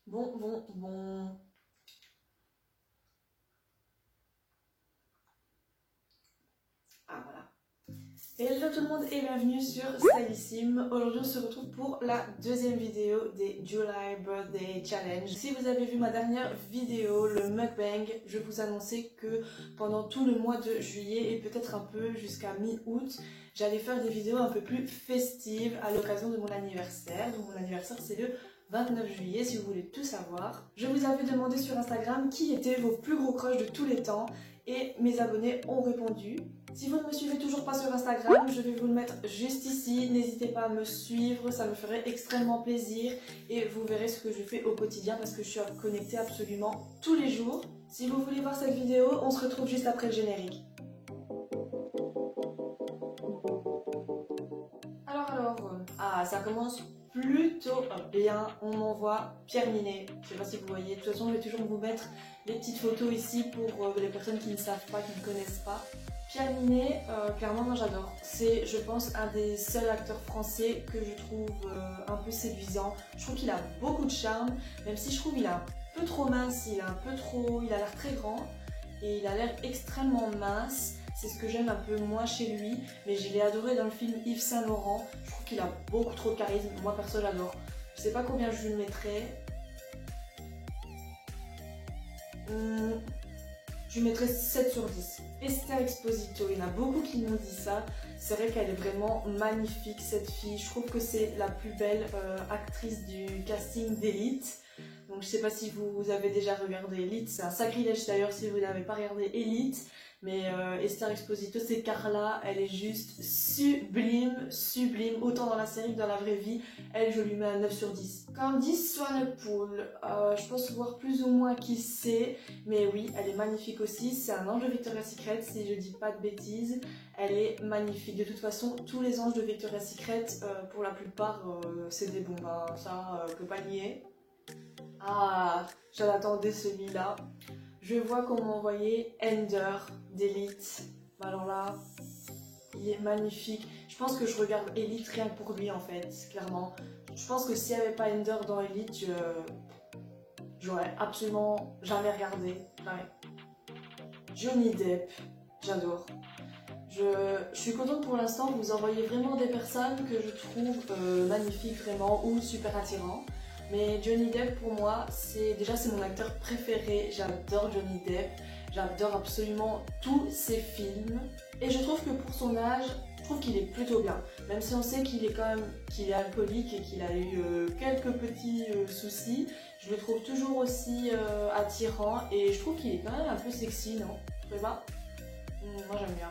Bon. Ah voilà. Hello tout le monde et bienvenue sur Stylissime. Aujourd'hui on se retrouve pour la deuxième vidéo des July Birthday Challenge. Si vous avez vu ma dernière vidéo, le mukbang, je vous annonçais que pendant tout le mois de juillet et peut-être un peu jusqu'à mi-août, j'allais faire des vidéos un peu plus festives à l'occasion de mon anniversaire. Donc mon anniversaire c'est le 29 juillet si vous voulez tout savoir. Je vous avais demandé sur Instagram qui étaient vos plus gros crushs de tous les temps et mes abonnés ont répondu. Si vous ne me suivez toujours pas sur Instagram, je vais vous le mettre juste ici. N'hésitez pas à me suivre, ça me ferait extrêmement plaisir. Et vous verrez ce que je fais au quotidien parce que je suis connectée absolument tous les jours. Si vous voulez voir cette vidéo, on se retrouve juste après le générique. Ça commence plutôt bien. On m'envoie Pierre Ninet. Je sais pas si vous voyez. De toute façon, je vais toujours vous mettre les petites photos ici pour les personnes qui ne savent pas, qui ne connaissent pas. Pierre Ninet, clairement, moi j'adore. C'est, je pense, un des seuls acteurs français que je trouve un peu séduisant. Je trouve qu'il a beaucoup de charme, même si je trouve qu'il est un peu trop mince, il a l'air très grand et il a l'air extrêmement mince. C'est ce que j'aime un peu moins chez lui, mais je l'ai adoré dans le film Yves Saint Laurent. Je trouve qu'il a beaucoup trop de charisme. Moi perso j'adore. Je sais pas combien je lui mettrais. Je lui mettrais 7 sur 10. Esther Exposito, il y en a beaucoup qui m'ont dit ça. C'est vrai qu'elle est vraiment magnifique cette fille. Je trouve que c'est la plus belle actrice du casting d'Elite. Donc je sais pas si vous avez déjà regardé Elite. C'est un sacrilège d'ailleurs si vous n'avez pas regardé Elite. Mais Esther Exposito, c'est Carla, elle est juste sublime, autant dans la série que dans la vraie vie. Elle, je lui mets un 9 sur 10. Candice Swanepoel, je pense voir plus ou moins qui c'est, mais oui, elle est magnifique aussi. C'est un ange de Victoria's Secret, si je dis pas de bêtises. Elle est magnifique. De toute façon, tous les anges de Victoria's Secret, pour la plupart, c'est des bons. Ça, peut pas nier. Ah, j'en attendais celui-là. Je vois qu'on m'a envoyé Ender d'Elite. Alors là, il est magnifique. Je pense que je regarde Elite rien que pour lui en fait, clairement. Je pense que s'il n'y avait pas Ender dans Elite, j'aurais absolument jamais regardé. Ouais. Johnny Depp, j'adore. Je suis contente pour l'instant, vous envoyez vraiment des personnes que je trouve magnifiques vraiment ou super attirants. Mais Johnny Depp pour moi, c'est mon acteur préféré, j'adore Johnny Depp, j'adore absolument tous ses films. Et je trouve que pour son âge, je trouve qu'il est plutôt bien. Même si on sait qu'il est alcoolique et qu'il a eu quelques petits soucis, je le trouve toujours aussi attirant et je trouve qu'il est quand même un peu sexy, non? Vous trouvez pas? Moi j'aime bien.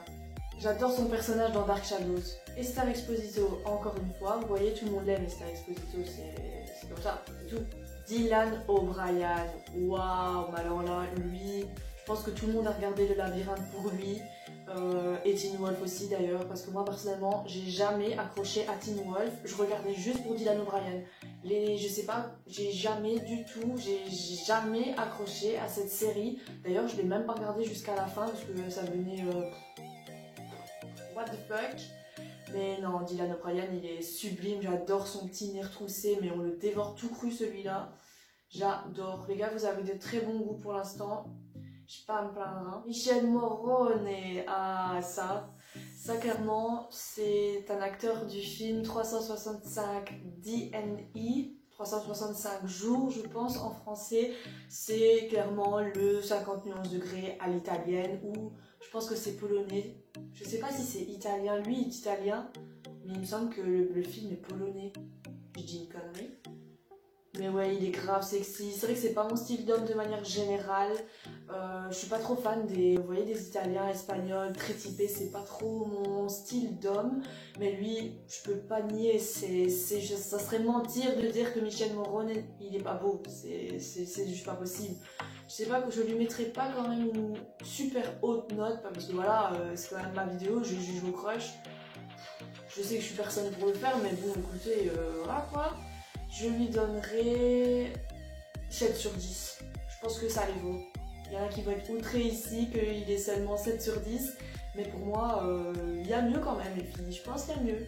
J'adore son personnage dans Dark Shadows. Esther Exposito, encore une fois, vous voyez, tout le monde l'aime, Esther Exposito, c'est comme ça, c'est tout. Dylan O'Brien, waouh, mais alors là, lui, je pense que tout le monde a regardé Le Labyrinthe pour lui, et Teen Wolf aussi d'ailleurs, parce que moi personnellement, j'ai jamais accroché à Teen Wolf, je regardais juste pour Dylan O'Brien. Je sais pas, j'ai jamais accroché à cette série. D'ailleurs, je l'ai même pas regardé jusqu'à la fin, parce que ça venait... what the fuck. Mais non, Dylan O'Brien, il est sublime, j'adore son petit nez retroussé, mais on le dévore tout cru celui-là. J'adore. Les gars, vous avez de très bons goûts pour l'instant. Je sais pas à me plaindre. Hein. Michel Morrone, ça clairement, c'est un acteur du film 365 DNI. 365 jours, je pense, en français. C'est clairement le 50 nuances degrés à l'italienne, ou je pense que c'est polonais. Je sais pas si c'est italien, lui il est italien, mais il me semble que le film est polonais. Je dis une connerie. Mais ouais, il est grave sexy. C'est vrai que c'est pas mon style d'homme de manière générale. Je suis pas trop fan des, vous voyez, des Italiens, Espagnols, très typés. C'est pas trop mon style d'homme. Mais lui, je peux pas nier. Ça serait mentir de dire que Michel Morrone, il est pas beau. C'est juste pas possible. Je sais pas que je lui mettrais pas quand même une super haute note. Parce que voilà, c'est quand même ma vidéo, je juge vos crushs. Je sais que je suis personne pour le faire, mais bon, écoutez, voilà quoi. Je lui donnerai 7 sur 10. Je pense que ça les vaut. Il y en a qui vont être outrés ici qu'il est seulement 7 sur 10. Mais pour moi, il y a mieux quand même les filles. Je pense qu'il y a mieux.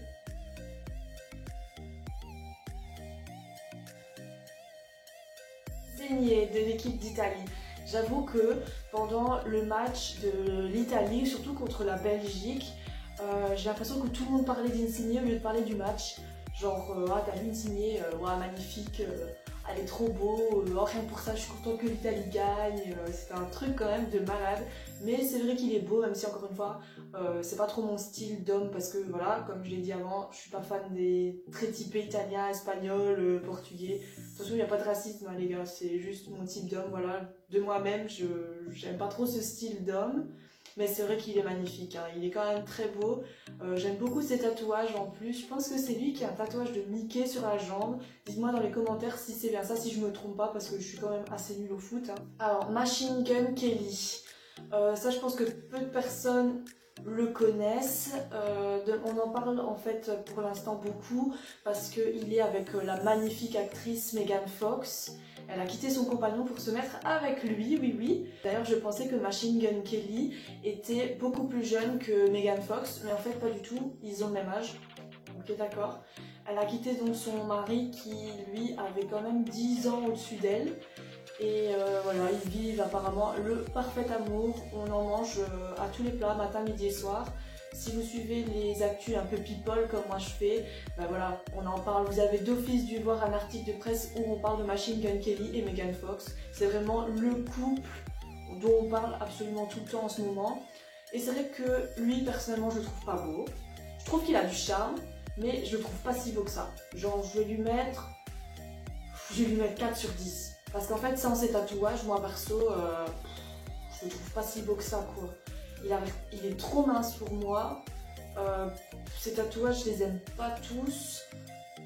saignée de l'équipe d'Italie. J'avoue que pendant le match de l'Italie, surtout contre la Belgique, j'ai l'impression que tout le monde parlait d'Insigne au lieu de parler du match. Genre, ah t'as vu Insigne, ouais, magnifique, elle est trop beau, oh, rien que pour ça je suis contente que l'Italie gagne, c'est un truc quand même de malade. Mais c'est vrai qu'il est beau, même si encore une fois, c'est pas trop mon style d'homme parce que voilà, comme je l'ai dit avant, je suis pas fan des très typés italiens, espagnols, portugais. Attention, il n'y a pas de racisme hein, les gars, c'est juste mon type d'homme, voilà. De moi-même, j'aime pas trop ce style d'homme. Mais c'est vrai qu'il est magnifique, hein. Il est quand même très beau. J'aime beaucoup ses tatouages en plus. Je pense que c'est lui qui a un tatouage de Mickey sur la jambe. Dites-moi dans les commentaires si c'est bien ça, si je me trompe pas, parce que je suis quand même assez nulle au foot. Hein. Alors, Machine Gun Kelly. Ça, je pense que peu de personnes le connaissent. On en parle en fait pour l'instant beaucoup parce qu'il est avec la magnifique actrice Megan Fox. Elle a quitté son compagnon pour se mettre avec lui, oui oui. D'ailleurs je pensais que Machine Gun Kelly était beaucoup plus jeune que Megan Fox, mais en fait pas du tout, ils ont le même âge. Ok d'accord. Elle a quitté donc son mari qui lui avait quand même 10 ans au-dessus d'elle. Et voilà, ils vivent apparemment le parfait amour. On en mange à tous les plats, matin, midi et soir. Si vous suivez les actus un peu people comme moi je fais, ben voilà, on en parle. Vous avez d'office dû voir un article de presse où on parle de Machine Gun Kelly et Megan Fox. C'est vraiment le couple dont on parle absolument tout le temps en ce moment. Et c'est vrai que lui, personnellement, je le trouve pas beau. Je trouve qu'il a du charme, mais je le trouve pas si beau que ça. Genre, je vais lui mettre 4 sur 10. Parce qu'en fait, sans ses tatouages, moi perso, je le trouve pas si beau que ça, quoi. Il est trop mince pour moi. Ses tatouages, je les aime pas tous.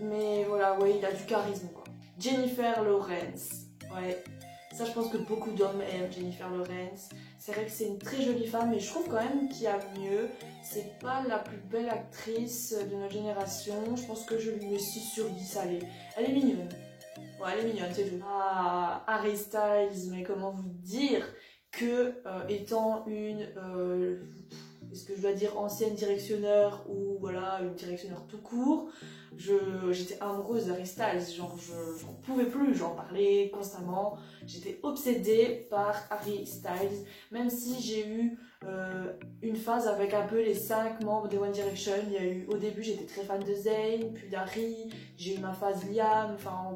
Mais voilà, ouais, il a du charisme, quoi. Jennifer Lawrence. Ouais, ça, je pense que beaucoup d'hommes aiment Jennifer Lawrence. C'est vrai que c'est une très jolie femme, mais je trouve quand même qu'il y a mieux. C'est pas la plus belle actrice de notre génération. Je pense que je lui mets 6 sur 10, allez. Elle est mignonne. Ouais, elle est mignonne, c'est tout. Ah, Harry Styles, mais comment vous dire que étant une, est-ce que je dois dire ancienne directionneur ou voilà, une directionneur tout court, j'étais amoureuse d'Harry Styles, genre j'en pouvais plus, j'en parlais constamment, j'étais obsédée par Harry Styles, même si j'ai eu une phase avec un peu les 5 membres de One Direction. Il y a eu, au début j'étais très fan de Zayn, puis d'Harry, j'ai eu ma phase Liam, enfin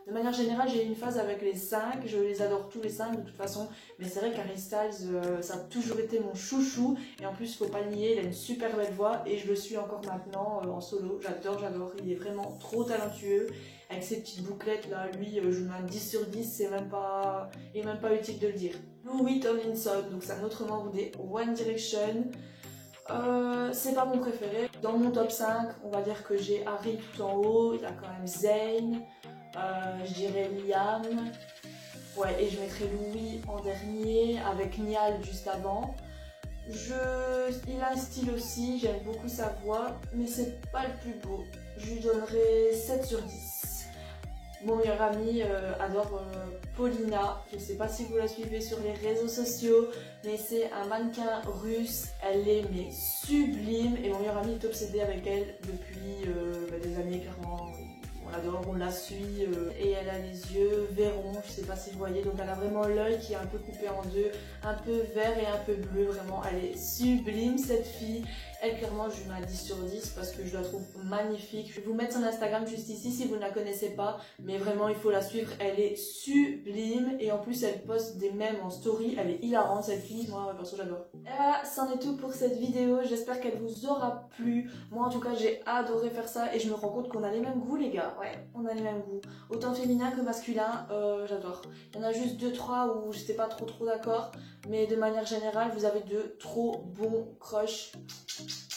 de manière générale j'ai eu une phase avec les 5, je les adore tous les 5 de toute façon, mais c'est vrai qu'Harry Styles ça a toujours été mon chouchou, et en plus faut pas le nier, il a une super belle voix et je le suis encore maintenant en solo, j'adore, il est vraiment trop talentueux. Avec ses petites bouclettes là, lui je lui mets un 10 sur 10, il est même pas utile de le dire. Louis Tomlinson, donc c'est un autre membre des One Direction. C'est pas mon préféré. Dans mon top 5, on va dire que j'ai Harry tout en haut, il y a quand même Zayn, je dirais Liam, ouais, et je mettrai Louis en dernier avec Niall juste avant. Il a un style aussi, j'aime beaucoup sa voix, mais c'est pas le plus beau. Je lui donnerai 7 sur 10. Mon meilleur ami adore Paulina, je ne sais pas si vous la suivez sur les réseaux sociaux, mais c'est un mannequin russe, elle est mais sublime et mon meilleur ami est obsédé avec elle depuis des années clairement. On l'adore, on la suit et elle a les yeux verrons, je sais pas si vous voyez, donc elle a vraiment l'œil qui est un peu coupé en deux, un peu vert et un peu bleu, vraiment elle est sublime cette fille. Elle clairement je lui mets un 10 sur 10 parce que je la trouve magnifique. Je vais vous mettre son Instagram juste ici si vous ne la connaissez pas, mais vraiment il faut la suivre, elle est sublime et en plus elle poste des mèmes en story, elle est hilarante cette fille, moi perso j'adore. Et voilà, c'en est tout pour cette vidéo, j'espère qu'elle vous aura plu. Moi en tout cas j'ai adoré faire ça et je me rends compte qu'on a les mêmes goûts les gars, ouais, on a les mêmes goûts. Autant féminin que masculin, j'adore. Il y en a juste 2-3 où j'étais pas trop d'accord, mais de manière générale vous avez de trop bons crushs.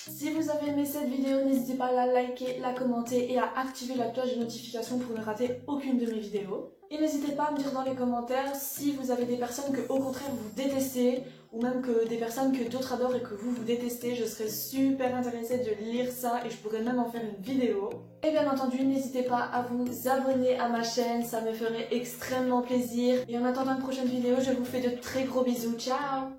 Si vous avez aimé cette vidéo, n'hésitez pas à la liker, la commenter et à activer la cloche de notification pour ne rater aucune de mes vidéos. Et n'hésitez pas à me dire dans les commentaires si vous avez des personnes que au contraire vous détestez ou même que des personnes que d'autres adorent et que vous détestez. Je serais super intéressée de lire ça et je pourrais même en faire une vidéo. Et bien entendu, n'hésitez pas à vous abonner à ma chaîne, ça me ferait extrêmement plaisir. Et en attendant une prochaine vidéo, je vous fais de très gros bisous. Ciao!